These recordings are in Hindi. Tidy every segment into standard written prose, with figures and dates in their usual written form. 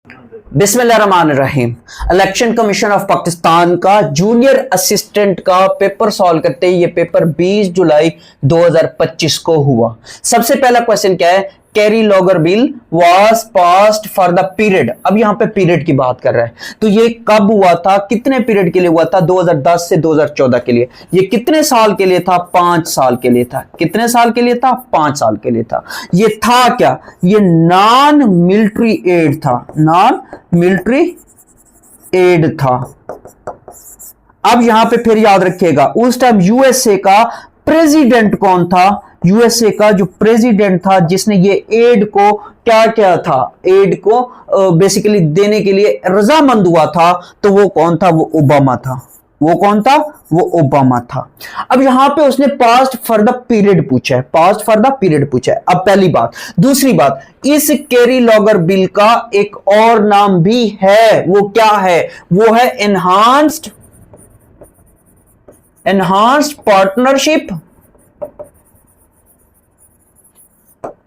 बिस्मिल्लाहिर्रहमानिर्रहीम। इलेक्शन कमीशन ऑफ पाकिस्तान का जूनियर असिस्टेंट का पेपर सॉल्व करते ही ये पेपर 20 जुलाई 2025 को हुआ। सबसे पहला क्वेश्चन क्या है? Carry logger bill was passed for the period. अब यहां पे पीरियड की बात कर रहा है, तो ये कब हुआ था, कितने पीरियड के लिए हुआ था? 2010 से 2014 के लिए। ये कितने साल के लिए था? 5 साल के लिए था। कितने साल के लिए था? 5 साल के लिए था। ये था क्या? ये नॉन मिलिट्री एड था। नॉन मिलिट्री एड था। अब यहां पे फिर याद रखिएगा, उस टाइम यूएसए का प्रेसिडेंट कौन था? यूएसए का जो प्रेसिडेंट था जिसने ये एड को क्या किया था, एड को बेसिकली देने के लिए रजामंद हुआ था, तो वो कौन था? वो ओबामा था। वो कौन था? वो ओबामा था। अब यहां पे उसने पास्ट फॉर द पीरियड पूछा है, पास्ट फॉर द पीरियड पूछा है। अब पहली बात। दूसरी बात, इस कैरी लॉगर बिल का एक और नाम भी है। वो क्या है? वो है enhanced partnership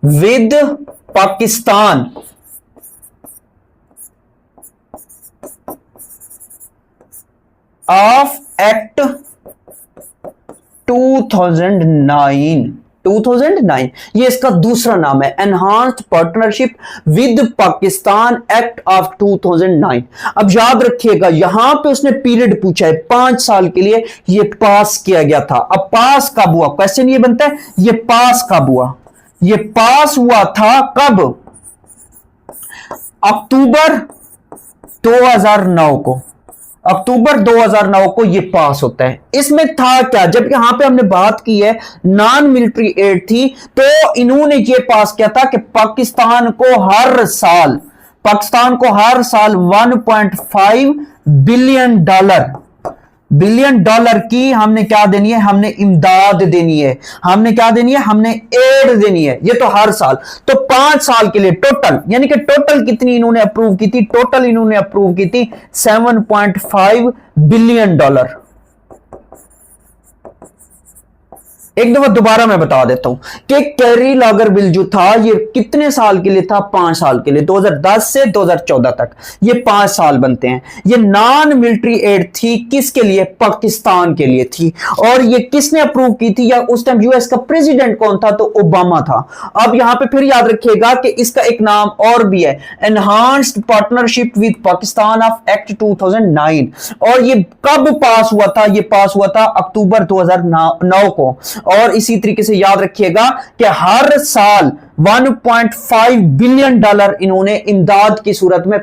with Pakistan of act 2009। ये इसका दूसरा नाम है, enhanced partnership with Pakistan act of 2009। अब याद रखिएगा, यहां पे उसने पीरियड पूछा है 5 साल के लिए। ये पास किया गया था। अब पास कब हुआ? क्वेश्चन ये बनता है, ये पास कब हुआ? ये पास हुआ था कब? अक्टूबर 2009 को। अक्टूबर 2009 को ये पास होता है। इसमें था क्या? जब यहां पे हमने बात की है नॉन मिलिट्री एड थी, तो इन्होंने ये पास किया था कि पाकिस्तान को हर साल 1.5 बिलियन डॉलर की हमने क्या देनी है? हमने इमदाद देनी है। हमने क्या देनी है? हमने एड देनी है। ये तो हर साल, तो 5 साल के लिए टोटल, यानी कि टोटल कितनी इन्होंने अप्रूव की थी? टोटल इन्होंने अप्रूव की थी 7.5 बिलियन डॉलर। एक दफा दोबारा मैं बता देता हूं कि कैरी लॉगर बिल जो था ये कितने साल के लिए था? 5 साल के लिए, 2010 से 2014 तक। ये 5 साल बनते हैं। ये नॉन मिलिट्री एड थी, किसके लिए? पाकिस्तान के लिए थी। और ये किसने अप्रूव की थी? या उस टाइम यूएस का प्रेसिडेंट कौन था? तो ओबामा था। अब यहां पे फिर याद रखिएगा कि इसका एक नाम और भी है, enhanced partnership with Pakistan of act 2009। और ये कब पास हुआ था? ये पास हुआ था अक्टूबर 2009 को। और इसी तरीके से याद रखिएगा कि हर साल 1.5 बिलियन डॉलर इन्होंने इमदाद की सूरत में